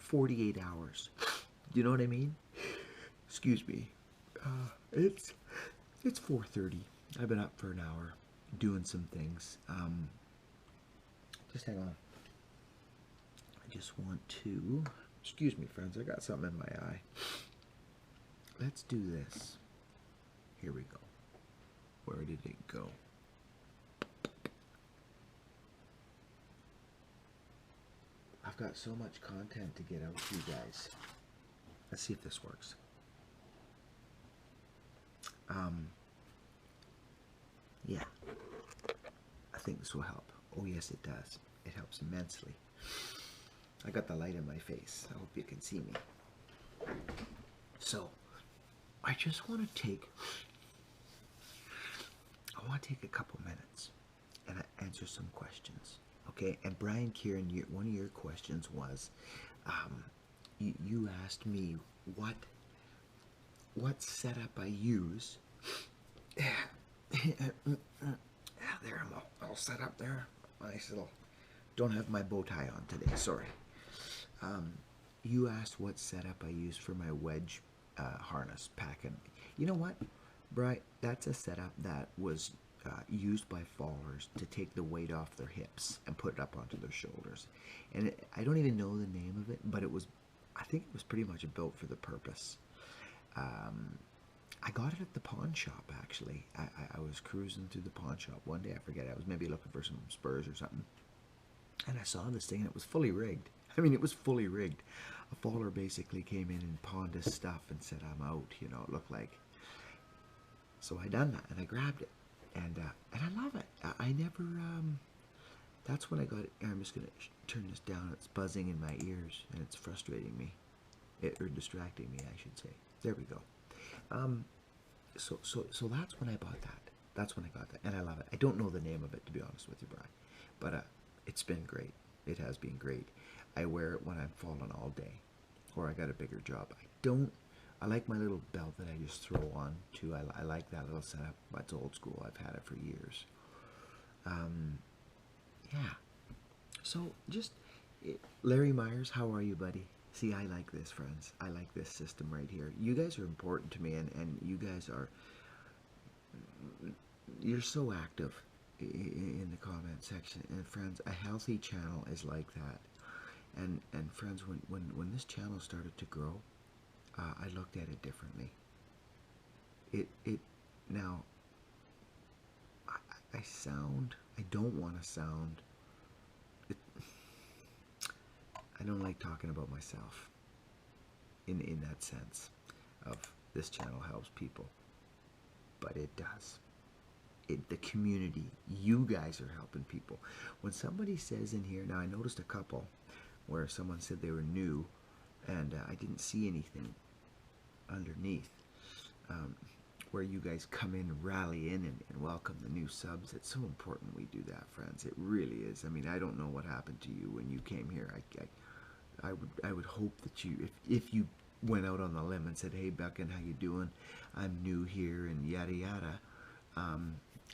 48 hours. Do you know what I mean? Excuse me. It's 4:30. I've been up for an hour doing some things. Just hang on. I just want to. Excuse me, friends. I got something in my eye. Let's do this. Here we go. Where did it go? I've got so much content to get out to you guys. Let's see if this works. Yeah. I think this will help. Oh yes, it does. It helps immensely. I got the light in my face. I hope you can see me. So, I just want to take a couple minutes and answer some questions. Okay? And Brian Kieran, one of your questions was, you asked me what setup I use. There, I'm all set up there. Nice little. Don't have my bow tie on today. Sorry. You asked what setup I use for my wedge harness packing. You know what, Brian? That's a setup that was used by fallers to take the weight off their hips and put it up onto their shoulders. And I don't even know the name of it, but I think it was pretty much built for the purpose. I got it at the pawn shop, actually. I was cruising through the pawn shop one day. I forget. I was maybe looking for some spurs or something. And I saw this thing, and it was fully rigged. I mean, it was fully rigged. A faller basically came in and pawned his stuff and said, I'm out, you know, it looked like. So I done that, and I grabbed it. And I love it. I never, that's when I got it. I'm just going to turn this down. It's buzzing in my ears, and it's frustrating me. Or distracting me, I should say. There we go. So that's when I bought that. That's when I got that, and I love it. I don't know the name of it, to be honest with you, Brian, but it's been great. It has been great. I wear it when I'm falling all day, or I got a bigger job. I like my little belt that I just throw on too. I like that little setup. That's old school. I've had it for years. Yeah. So Larry Myers, how are you, buddy? See, I like this, friends. I like this system right here. You guys are important to me, and you guys you're so active in the comment section. And friends, a healthy channel is like that. And friends, when this channel started to grow, I looked at it differently. Now, I don't want to sound, I don't like talking about myself in that sense of this channel helps people, but it does. The community, you guys are helping people. When somebody says in here, now I noticed a couple where someone said they were new, and I didn't see anything underneath, where you guys come in, rally in, and welcome the new subs. It's so important we do that, friends. It really is. I mean, I don't know what happened to you when you came here. I would hope that if you went out on the limb and said, hey, Becken, how you doing? I'm new here, and yada yada.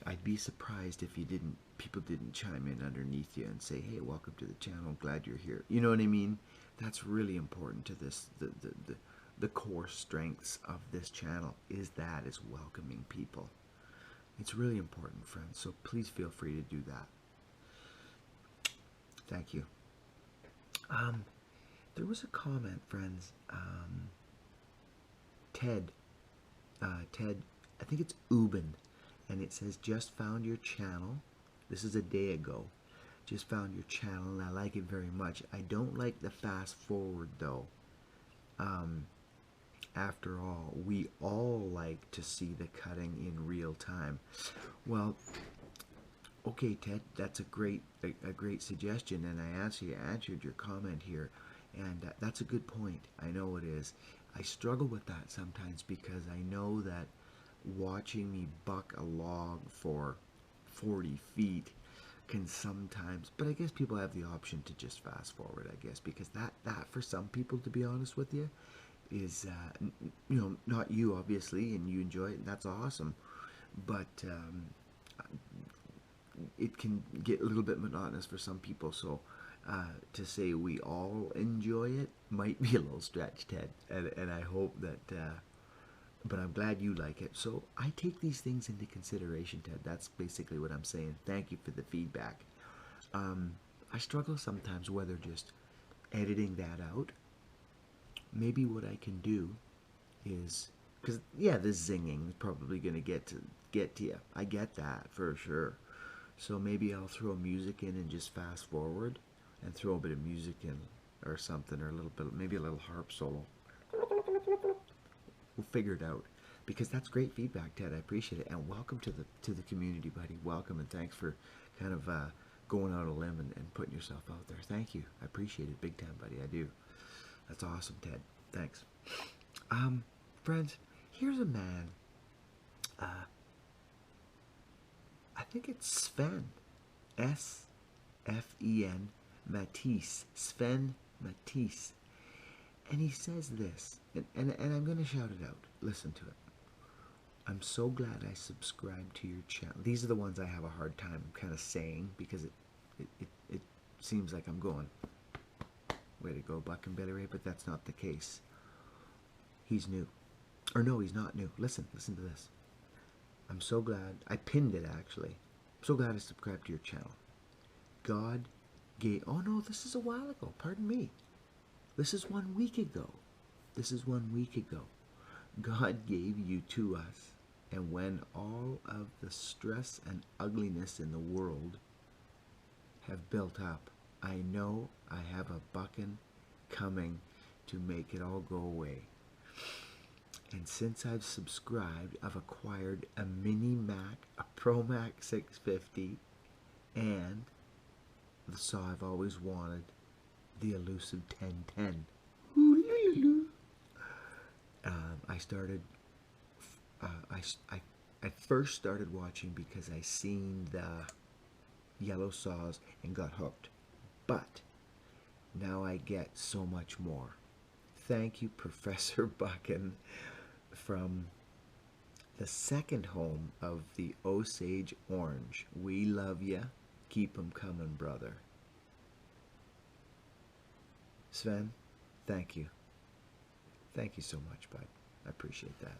I'd be surprised if people didn't chime in underneath you and say, hey, welcome to the channel, glad you're here. You know what I mean? That's really important to this. The core strengths of this channel is welcoming people. It's really important, friends, so please feel free to do that. Thank you. There was a comment, friends. Ted, I think it's Ubin, and it says, just found your channel. This is a day ago. Just found your channel, and I like it very much. I don't like the fast forward, though. After all, we all like to see the cutting in real time. Well, okay, Ted, that's a great suggestion, and I actually answered your comment here, and that's a good point. I know it is. I struggle with that sometimes because I know that watching me buck a log for 40 feet can sometimes, but I guess people have the option to just fast forward, I guess, because that for some people, to be honest with you, is, you know, not you, obviously, and you enjoy it, and that's awesome, but it can get a little bit monotonous for some people, so to say we all enjoy it, might be a little stretched, Ted, and I hope that. But I'm glad you like it. So I take these things into consideration, Ted. That's basically what I'm saying. Thank you for the feedback. I struggle sometimes whether just editing that out. Maybe what I can do is, because yeah, this zinging is probably gonna get to you. I get that for sure. So maybe I'll throw music in and just fast forward, and throw a bit of music in or something, or a little bit, maybe a little harp solo. We'll figure it out, because that's great feedback, Ted. I appreciate it, and welcome to the community, buddy. Welcome, and thanks for kind of going out on a limb and putting yourself out there. Thank you. I appreciate it big time, buddy. I do. That's awesome, Ted. Thanks. Friends, here's a man. I think it's Sven, S-F-E-N, Matisse, Sven Matisse. And he says this, and I'm going to shout it out. Listen to it. I'm so glad I subscribed to your channel. These are the ones I have a hard time kind of saying, because it seems like I'm going, way to go, Buck and Billy Ray, but that's not the case. He's new. Or no, he's not new. Listen to this. I'm so glad, I pinned it actually. I'm so glad I subscribed to your channel. God gave, oh no, this is a while ago, pardon me. This is 1 week ago. This is 1 week ago. God gave you to us, and when all of the stress and ugliness in the world have built up, I know I have a bucking coming to make it all go away. And since I've subscribed, I've acquired a Mini Mac, a Pro Mac 650, and the saw I've always wanted, the elusive 1010. I started, I first started watching because I seen the yellow saws and got hooked. But now I get so much more. Thank you, Professor Buchan, from the second home of the Osage Orange. We love ya. Keep 'em coming, brother. Sven, thank you. Thank you so much, bud. I appreciate that.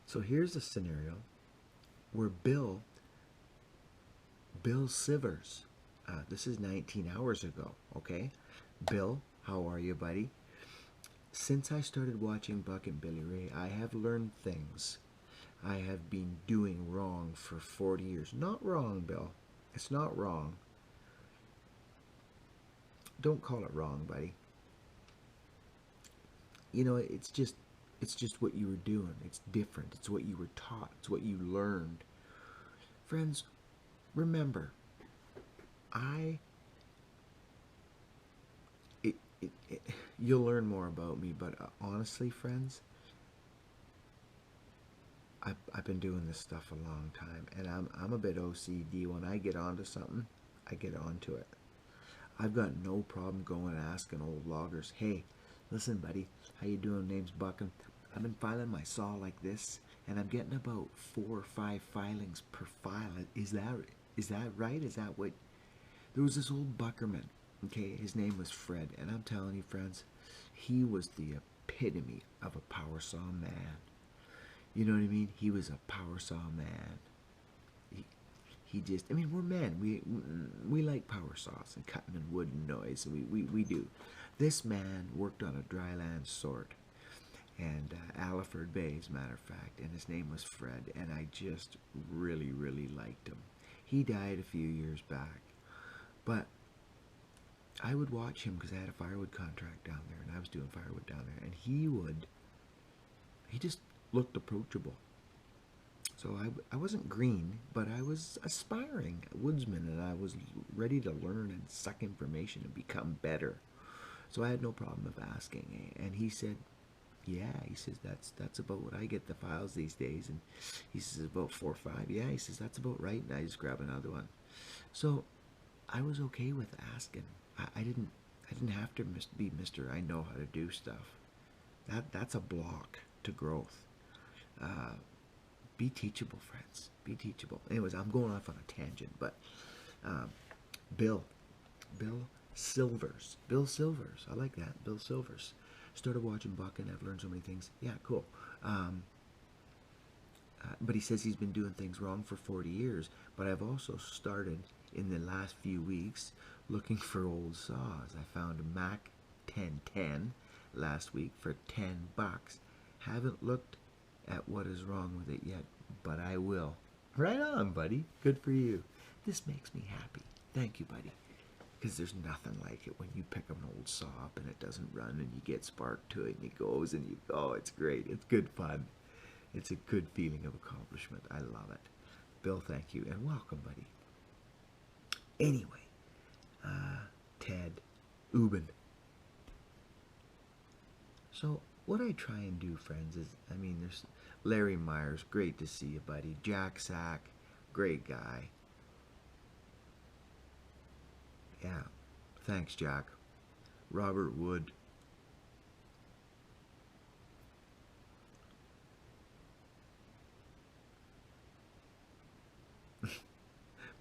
So here's a scenario where Bill Sivers, this is 19 hours ago, okay? Bill, how are you, buddy? Since I started watching Buck and Billy Ray, I have learned things I have been doing wrong for 40 years. Not wrong, Bill. It's not wrong. Don't call it wrong, buddy. You know, it's just what you were doing. It's different. It's what you were taught. It's what you learned. Friends, remember, you'll learn more about me, but honestly, friends, I've been doing this stuff a long time, and I'm a bit OCD. When I get onto something, I get onto it. I've got no problem going and asking old loggers, hey, listen, buddy, how you doing? Name's Buchan. I've been filing my saw like this, and I'm getting about 4 or 5 filings per file. Is that right? Is that what? There was this old buckerman, okay? His name was Fred, and I'm telling you, friends, he was the epitome of a power saw man. You know what I mean? He was a power saw man. He just, I mean, we're men. We like power saws and cutting and wood and noise. We do. This man worked on a dryland sort, and Aliford Bay, as a matter of fact, and his name was Fred, and I just really, really liked him. He died a few years back, but I would watch him because I had a firewood contract down there, and I was doing firewood down there, and he just looked approachable. So I wasn't green, but I was aspiring woodsman, and I was ready to learn and suck information and become better. So I had no problem of asking, and he said, yeah, he says, that's about what I get the files these days. And he says, about 4 or 5. Yeah, he says, that's about right. And I just grab another one. So I was okay with asking. I didn't have to be Mr. I know how to do stuff. That's a block to growth. Be teachable, friends. Be teachable. Anyways, I'm going off on a tangent, but Bill Silvers. Bill Silvers. I like that. Bill Silvers. Started watching Buck and I've learned so many things. Yeah, cool. But he says he's been doing things wrong for 40 years. But I've also started in the last few weeks looking for old saws. I found a Mac 1010 last week for $10. Haven't looked at what is wrong with it yet, but I will. Right on, buddy. Good for you. This makes me happy. Thank you, buddy. Because there's nothing like it when you pick up an old saw up and it doesn't run and you get spark to it and it goes and you, oh, it's great. It's good fun. It's a good feeling of accomplishment. I love it. Bill, thank you, and welcome, buddy. Anyway, Ted Ubin. So what I try and do, friends, is, I mean, there's Larry Myers, great to see you, buddy. Jack Sack, great guy. Yeah, thanks, Jack. Robert Wood.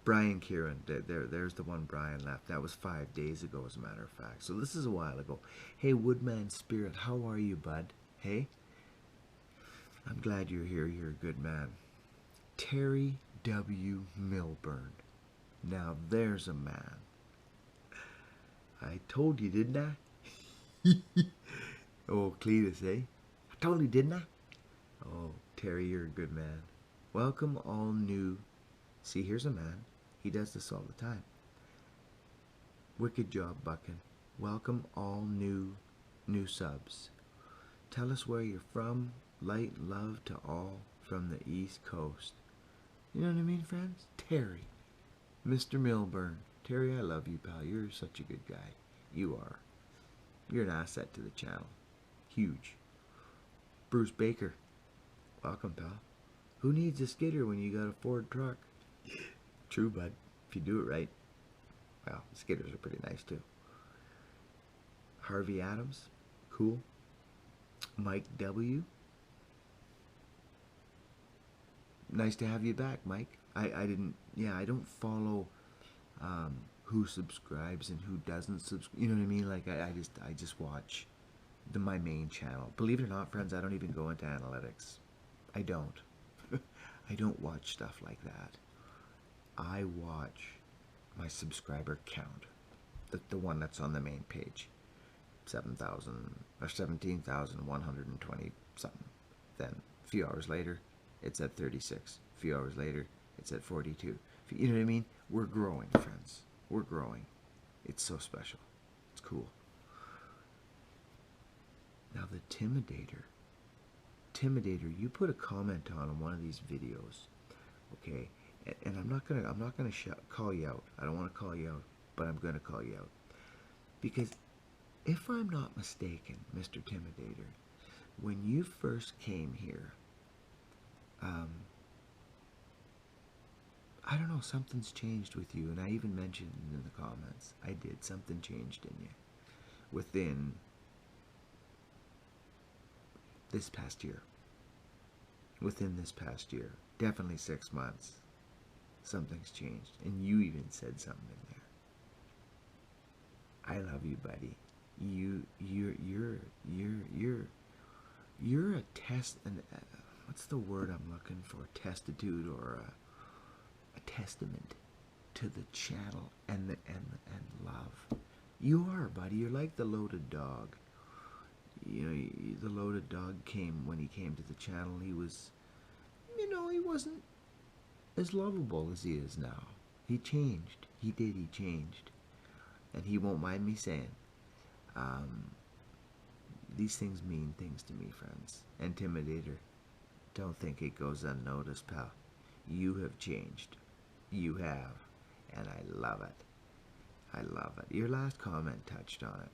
Brian Kieran, there's the one Brian left. That was 5 days ago, as a matter of fact. So this is a while ago. Hey, Woodman Spirit, how are you, bud? Hey? I'm glad you're here. You're a good man. Terry W. Milburn. Now there's a man. I told you, didn't I? Oh, Cletus, eh? I told you, didn't I? Oh, Terry, you're a good man. Welcome all new. See, here's a man. He does this all the time. Wicked job, Buckin. Welcome all new subs. Tell us where you're from. Light love to all from the East Coast. You know what I mean, friends? Terry. Mr. Milburn. Terry, I love you, pal. You're such a good guy. You are. You're an asset to the channel. Huge. Bruce Baker. Welcome, pal. Who needs a skidder when you got a Ford truck? True, bud. If you do it right. Well, skidders are pretty nice, too. Harvey Adams. Cool. Mike W. Nice to have you back, Mike. I don't follow who subscribes and who doesn't subscribe. You know what I mean? Like, I just watch my main channel. Believe it or not, friends, I don't even go into analytics. I don't. I don't watch stuff like that. I watch my subscriber count, the one that's on the main page, 7,000 or 17,120 something. Then a few hours later, it's at 36. A few hours later, it's at 42. You know what I mean? We're growing, friends. We're growing. It's so special. It's cool. Now the Timidator. Timidator, you put a comment on one of these videos, okay? And I'm not gonna call you out. I don't want to call you out, but I'm gonna call you out because if I'm not mistaken, Mr. Timidator, when you first came here, I don't know, something's changed with you, and I even mentioned in the comments. I did. Something changed in you within this past year. Within this past year, definitely 6 months. Something's changed, and you even said something in there. I love you, buddy. You're a test, and what's the word I'm looking for? Testitude or a testament to the channel and love. You are, buddy. You're like the loaded dog. You know, the loaded dog when he came to the channel. He was, he wasn't as lovable as he is now. He changed. He changed. And he won't mind me saying, these things mean things to me, friends. Intimidator, don't think it goes unnoticed, pal. You have changed. You have. And I love it. I love it. Your last comment touched on it.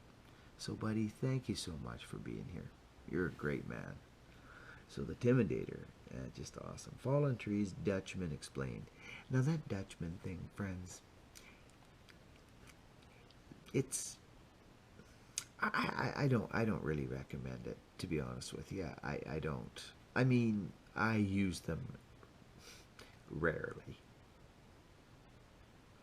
So, buddy, thank you so much for being here. You're a great man. So the Timidator, just awesome. Fallen Trees, Dutchman explained. Now that Dutchman thing, friends, it's, I don't really recommend it, to be honest with you. I don't. I mean, I use them rarely.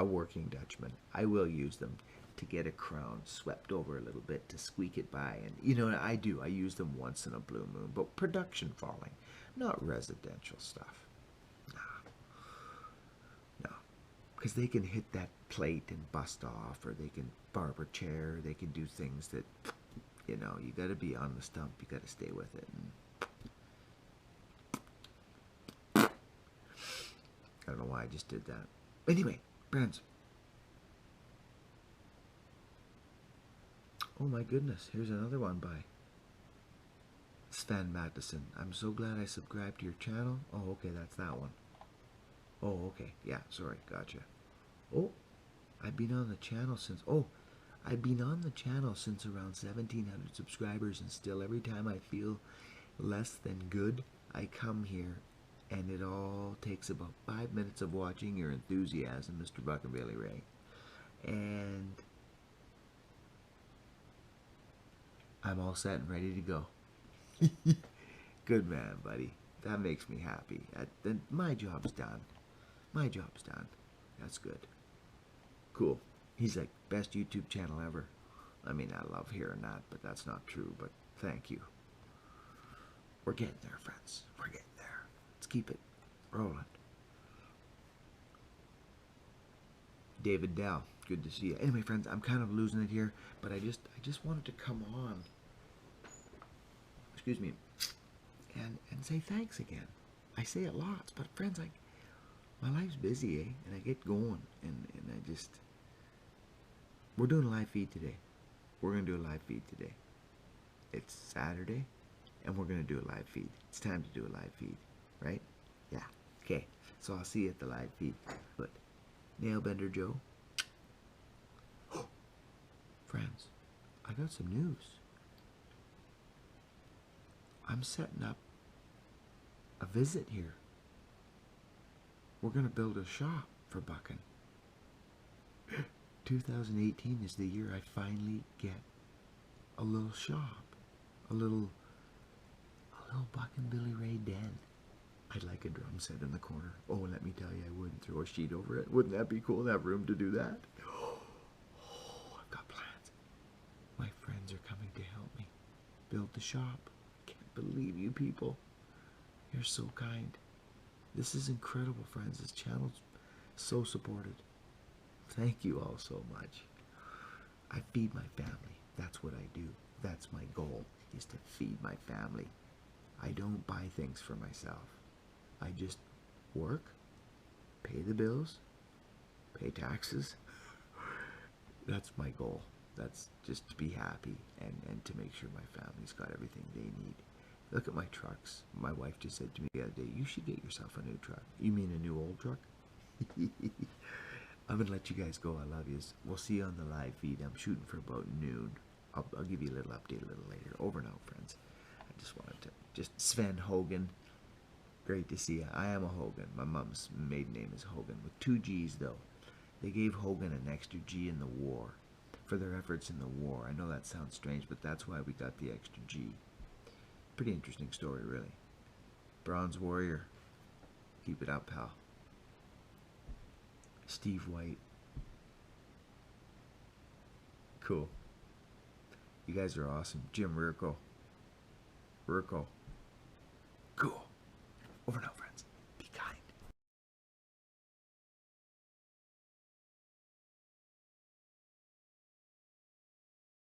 A working Dutchman. I will use them. to get a crown swept over a little bit to squeak it by. And you know, I do. I use them once in a blue moon, but production falling, not residential stuff. No, because they can hit that plate and bust off, or they can barber chair. They can do things that, you know, you got to be on the stump. You got to stay with it. And I don't know why I just did that. Anyway, friends. Oh my goodness, here's another one by Sven Madison. I'm so glad I subscribed to your channel. Oh, okay, that's that one. Oh, okay, yeah, sorry, gotcha. Oh, I've been on the channel since, I've been on the channel since around 1,700 subscribers, and still every time I feel less than good, I come here, and it all takes about 5 minutes of watching your enthusiasm, Mr. Buck and Billy Ray. And I'm all set and ready to go. Good man, buddy. That makes me happy. Then my job's done. My job's done. That's good. Cool. He's like, best YouTube channel ever. I mean, I love hearing that, but that's not true. But thank you. We're getting there, friends. We're getting there. Let's keep it rolling. David Dow, good to see you. Anyway, friends, I'm kind of losing it here, but I just wanted to come on, excuse me, and say thanks again. I say it lots, but friends, my life's busy, and I get going, and I just, we're doing a live feed today. We're going to do a live feed today. It's Saturday, and we're going to do a live feed. It's time to do a live feed, right? Yeah. Okay. So I'll see you at the live feed. But Nailbender Joe. Friends, I got some news. I'm setting up a visit here. We're going to build a shop for Buckin. 2018 is the year I finally get a little shop. A little Buck and Billy Ray den. I'd like a drum set in the corner. Oh, let me tell you, I wouldn't throw a sheet over it. Wouldn't that be cool to have room to do that? Oh, I've got plans. My friends are coming to help me build the shop. I can't believe you people. You're so kind. This is incredible, friends. This channel's so supported. Thank you all so much. I feed my family. That's what I do. That's my goal, is to feed my family. I don't buy things for myself. I just work, pay the bills, pay taxes. That's my goal. That's just to be happy and to make sure my family's got everything they need. Look at my trucks. My wife just said to me the other day, you should get yourself a new truck. You mean a new old truck? I'm going to let you guys go. I love you. We'll see you on the live feed. I'm shooting for about noon. I'll give you a little update a little later. Over and out, friends. I just wanted to, Sven Hogan. Great to see you. I am a Hogan. My mom's maiden name is Hogan, with 2 G's, though. They gave Hogan an extra G in the war, for their efforts in the war. I know that sounds strange, but that's why we got the extra G. Pretty interesting story, really. Bronze Warrior. Keep it up, pal. Steve White. Cool. You guys are awesome. Jim Rurko. Cool. Over and out, friends.